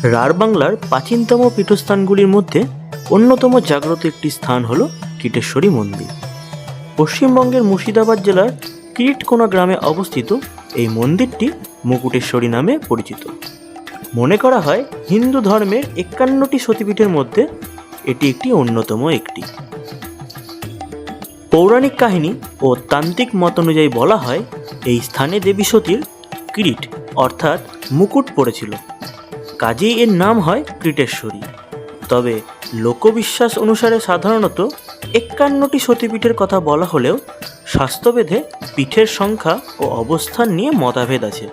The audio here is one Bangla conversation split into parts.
রাঢ় প্রাচীনতম পীঠস্থানগুলির মধ্যে অন্যতম জাগ্রত একটি স্থান হল কিটেশ্বরী মন্দির। পশ্চিমবঙ্গের মুর্শিদাবাদ জেলার কিরিটকোনা গ্রামে অবস্থিত এই মন্দিরটি মুকুটেশ্বরী নামে পরিচিত। মনে করা হয় হিন্দু ধর্মের 51টি সতীপীঠের মধ্যে এটি একটি অন্যতম একটি। পৌরাণিক কাহিনী ও তান্ত্রিক মত অনুযায়ী বলা হয় এই স্থানে দেবী সতীর কিরিট অর্থাৎ মুকুট পড়েছিল, কাজেই এর নাম হয় কিটেশ্বরী। তবে লোকবিশ্বাস অনুসারে সাধারণত 51টি সতীপীঠের কথা বলা হলেও শাস্ত্রভেদে পীঠের সংখ্যা ও অবস্থান নিয়ে মতভেদ আছে।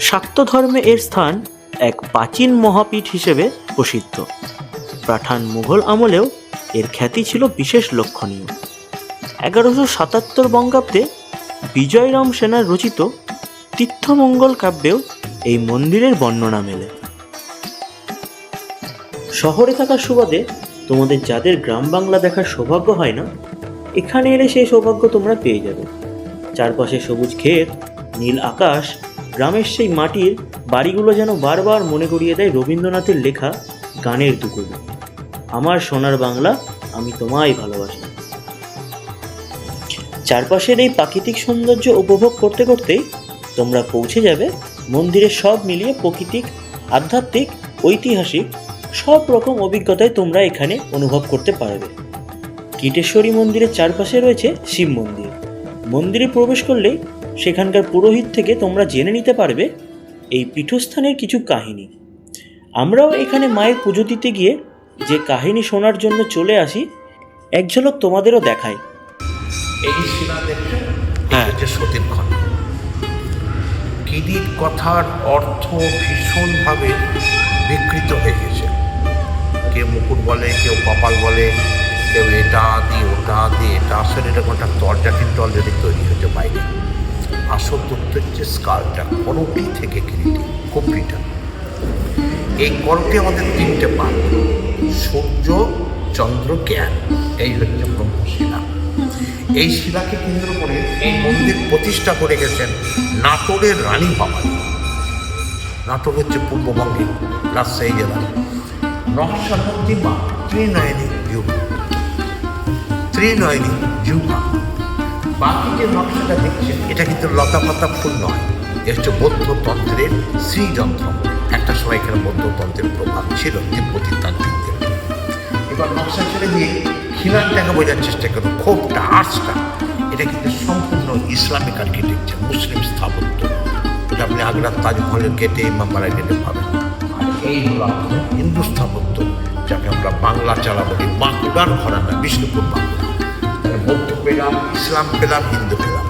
শাক্ত ধর্মে এর স্থান এক প্রাচীন মহাপীঠ হিসেবে প্রসিদ্ধ। পাঠান মুঘল আমলেও এর খ্যাতি ছিল বিশেষ লক্ষণীয়। 1177 বঙ্গাব্দে বিজয়রাম সেনার রচিত তীর্থমঙ্গল কাব্যেও এই মন্দিরের বর্ণনা মেলে। শহরে থাকার সুবাদে তোমাদের যাদের গ্রাম বাংলা দেখার সৌভাগ্য হয় না, এখানে এলে সেই সৌভাগ্য তোমরা পেয়ে যাবে। চারপাশে সবুজ ক্ষেত, নীল আকাশ, গ্রামের সেই মাটির বাড়িগুলো যেন বারবার মনে করিয়ে দেয় রবীন্দ্রনাথের লেখা গানের দুকুল, আমার সোনার বাংলা আমি তোমায় ভালোবাসি। চারপাশের এই প্রাকৃতিক সৌন্দর্য উপভোগ করতে করতেই তোমরা পৌঁছে যাবে মন্দিরের সব মিলিয়ে প্রাকৃতিক, আধ্যাত্মিক, ঐতিহাসিক সব রকম অভিজ্ঞতায় তোমরা এখানে অনুভব করতে পারবে। কিটেশ্বরী মন্দিরের চারপাশে রয়েছে শিব মন্দির। মন্দিরে প্রবেশ করলেই সেখানকার পুরোহিত থেকে তোমরা জেনে নিতে পারবে এই পীঠস্থানের কিছু কাহিনী। আমরাও এখানে মায়ের পুজো দিতে গিয়ে যে কাহিনী শোনার জন্য চলে আসি, এক ঝলক তোমাদেরও দেখায়। এই শিলা দেখতে হচ্ছে সতীর খণ্ড। কিরিট কথার অর্থ ভীষণভাবে বিকৃত হয়ে গেছে। কেউ মুকুট বলে, কেউ কপাল বলে, কেউ এটা দিয়ে ওটা দিয়ে এটা। আসলে এটা কোনটা দরজা কিন্তু অলরেডি তৈরি হয়েছে বাইরে। আসল তথ্য হচ্ছে স্কালটা, করটি থেকে কিরিটি, কপিটা। এই করটি আমাদের 3টে পাত, সূর্য, চন্দ্র, জ্ঞান। এই হচ্ছে ব্রহ্মশিলা। এই শিলাকে কেন্দ্র করে এই মন্দির প্রতিষ্ঠা করে গেছেন নাটোরের রানী ভবানী। নাটোর হচ্ছে পূর্ববঙ্গে রাজশাহী জেলা। নকশার মধ্যে বা ত্রিনয়নী যুগা। বাকি যে নকশাটা দেখছেন এটা কিন্তু লতা পাতা ফুল নয়, এ হচ্ছে বৌদ্ধতন্ত্রের শ্রীযন্ত্র। একটা সময় এখানে বৌদ্ধতন্ত্রের প্রভাব ছিল তিব্বতী তান্ত্রিকদের। এবার নকশা ছেড়ে দিয়ে খিলানটাকে বোঝার চেষ্টা করুন, খোপটা, আর্টসটা, এটা কিন্তু সম্পূর্ণ ইসলামিক আর্কিটেকচার, মুসলিম স্থাপত্য। এটা আপনি আগ্রার তাজমহলের গেটে, ইমামবাড়ার গেটে পাবেন। আর এই হলো আমাদের হিন্দু স্থাপত্য, যাকে আমরা বাংলা চালা বলি, বাঁকুড়ার ঘরানা, বিষ্ণুপুর বাংলা। বৌদ্ধ পেলাম, ইসলাম পেলাম, হিন্দু পেলাম।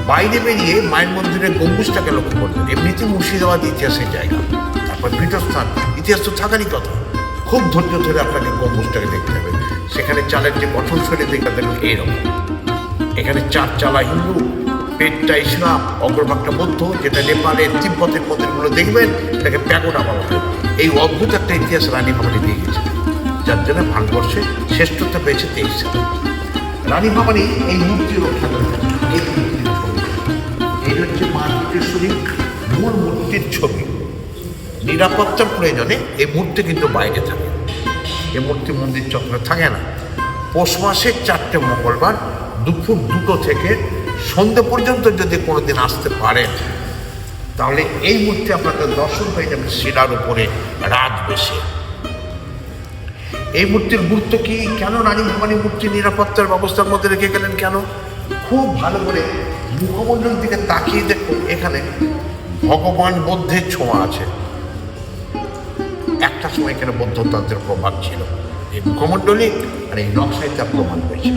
বাইরে বেরিয়ে মায়ের মন্দিরের গম্বুজটাকে লক্ষ্য করবেন। এমনিতে মুর্শিদাবাদ ইতিহাসের জায়গা, তারপর পীঠস্থান, ইতিহাস তো থাকারই কথা। খুব ধৈর্য ধরে আপনাকে গম্বুজটাকে দেখতে হবে। সেখানে চালের যে গঠন শৈলী দেখতে দেখবেন এইরকম। এখানে 4 চালা হিন্দু, পেটটা ইসলাম, অগ্রভাগটা বৌদ্ধ, যেটা নেপালের, তিব্বতের মন্দিরগুলো দেখবেন এটাকে প্যাগোডা বলা হয়। এই অদ্ভুত একটা ইতিহাস রানী ভবানী দিয়ে গেছে, যার জন্য ভারতবর্ষে শ্রেষ্ঠত্ব পেয়েছে 23 সালে। রানী ভবানী এই মূর্তি রক্ষা করে থাকেন। এই হচ্ছে মা কিটেশ্বরী মূল মূর্তির ছবি। নিরাপত্তার প্রয়োজনে এই মূর্তি কিন্তু বাইরে থাকে। এই মূর্তি মন্দির চত্বরে থাকে না। পৌষ মাসের 4টে মঙ্গলবার দুপুর 2টো থেকে সন্ধ্যে পর্যন্ত যদি কোনোদিন আসতে পারেন, তাহলে এই মূর্তি আপনাদের দর্শন হয়ে যাবে শিলার উপরে রাত বেশে। এই মূর্তির গুরুত্ব কি, কেন রানী ভবানী মূর্তি নিরাপত্তার ব্যবস্থার মধ্যে রেখে গেলেন, কেন? খুব ভালো করে মুখমণ্ডল দিকে তাকিয়ে দেখুন, এখানে ভগবান বুদ্ধের ছোঁয়া আছে। একটা সময় এখানে বৌদ্ধতন্ত্রের প্রভাব ছিল। এই মুখমণ্ডলী আর এই নকশায় তার প্রমাণ হয়েছে।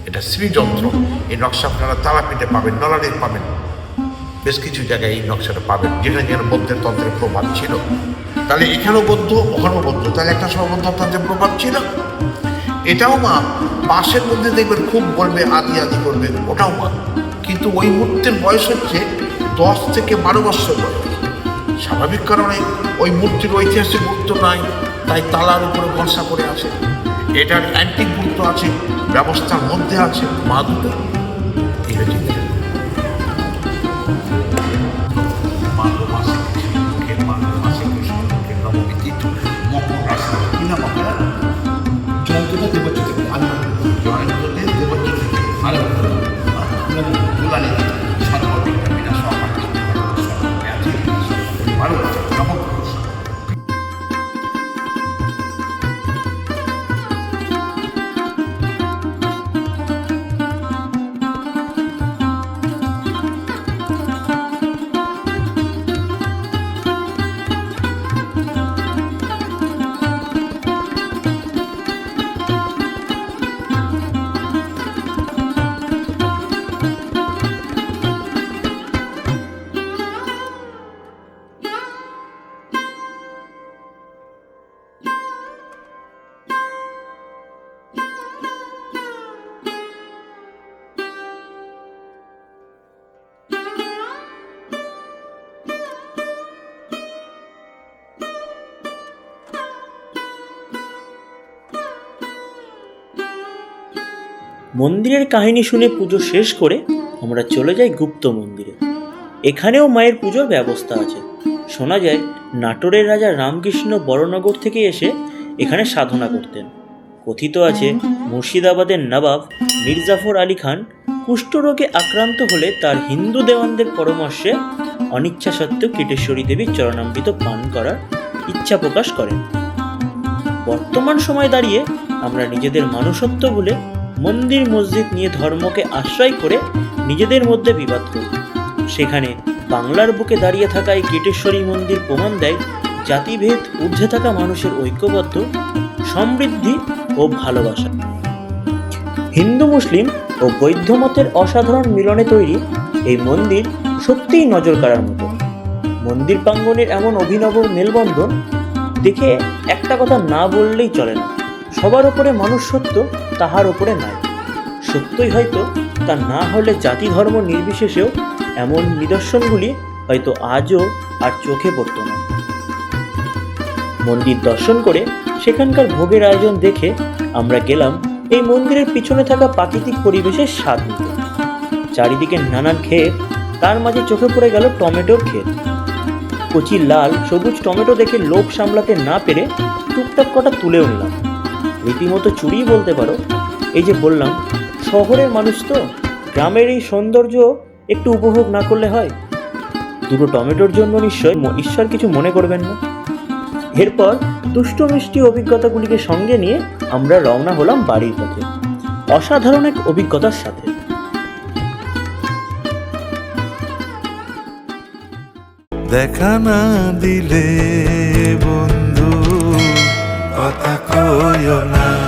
এটা শ্রীযন্ত্র। এই নকশা আপনারা তারাপীঠে পাবেন, নলানীর পাবেন, বেশ কিছু জায়গায় এই নকশাটা পাবেন, যেখানে যেখানে বৌদ্ধের তন্ত্রের প্রভাব ছিল। তাহলে এখানেও বৌদ্ধ, ওখানেও বৌদ্ধ, তাহলে একটা সময় বৌদ্ধতন্ত্রের প্রভাব ছিল। এটাও মা। পাশের মধ্যে দেখবেন খুব বলবে আদি আদি করবে, ওটাও মা। কিন্তু ওই মূর্তির বয়স হচ্ছে 10 থেকে 12 বছর বয়স। স্বাভাবিক কারণে ওই মূর্তির ঐতিহাসিক গুরুত্ব নাই, তাই তালার উপরে ভরসা করে আছে। এটার অ্যান্টিক গুরুত্ব আছে, ব্যবস্থার মধ্যে আছে, মা দুটো। এই হচ্ছে মন্দিরের কাহিনী শুনে পুজো শেষ করে আমরা চলে যাই গুপ্ত মন্দিরে। এখানেও মায়ের পুজোর ব্যবস্থা আছে। শোনা যায় নাটোরের রাজা রামকৃষ্ণ বড়নগর থেকে এসে এখানে সাধনা করতেন। কথিত আছে মুর্শিদাবাদের নবাব মির্জাফর আলী খান কুষ্ঠরোগে আক্রান্ত হলে তার হিন্দু দেওয়ানদের পরামর্শে অনিচ্ছা সত্ত্বেও কীটেশ্বরী দেবীর চরণামৃত পান করার ইচ্ছা প্রকাশ করেন। বর্তমান সময় দাঁড়িয়ে আমরা নিজেদের মানুষত্ব বলে মন্দির মসজিদ নিয়ে ধর্মকে আশ্রয় করে নিজেদের মধ্যে বিবাদ করি। সেখানে বাংলার বুকে দাঁড়িয়ে থাকা এই কীটেশ্বরী মন্দির প্রমাণ দেয় জাতিভেদ ঊর্ধ্বে থাকা মানুষের ঐক্যবদ্ধ সমৃদ্ধি ও ভালোবাসা। হিন্দু মুসলিম ও বৌদ্ধ মতের অসাধারণ মিলনে তৈরি এই মন্দির সত্যিই নজর কাড়ার মতো। মন্দির প্রাঙ্গণের এমন অভিনব মেলবন্ধন দেখে একটা কথা না বললেই চলে না। সবার ওপরে মানুষ সত্য, তাহার ওপরে নাই। সত্যই হয়তো তা না হলে জাতি ধর্ম নির্বিশেষেও এমন নিদর্শনগুলি হয়তো আজও আর চোখে পড়ত না। মন্দির দর্শন করে সেখানকার ভোগের আয়োজন দেখে আমরা গেলাম এই মন্দিরের পিছনে থাকা প্রাকৃতিক পরিবেশের স্বাদ নিতে। চারিদিকে নানান ক্ষেত, তার মাঝে চোখে পড়ে গেল টমেটোর ক্ষেত। কচি লাল সবুজ টমেটো দেখে লোভ সামলাতে না পেরে টুকটাক কটা তুলেও নিলাম। রীতিমতো চুরি বলতে পারো। এই যে বললাম, শহরের মানুষ তো, গ্রামের এই সৌন্দর্য একটু উপভোগ না করলে হয়? দুটো টমেটোর জন্য নিশ্চয় ঈশ্বর কিছু মনে করবেন না। এরপর দুষ্ট মিষ্টি অভিজ্ঞতাগুলিকে সঙ্গে নিয়ে আমরা রওনা হলাম বাড়ির পথে, অসাধারণ এক অভিজ্ঞতার সাথে। দেখা না দিলে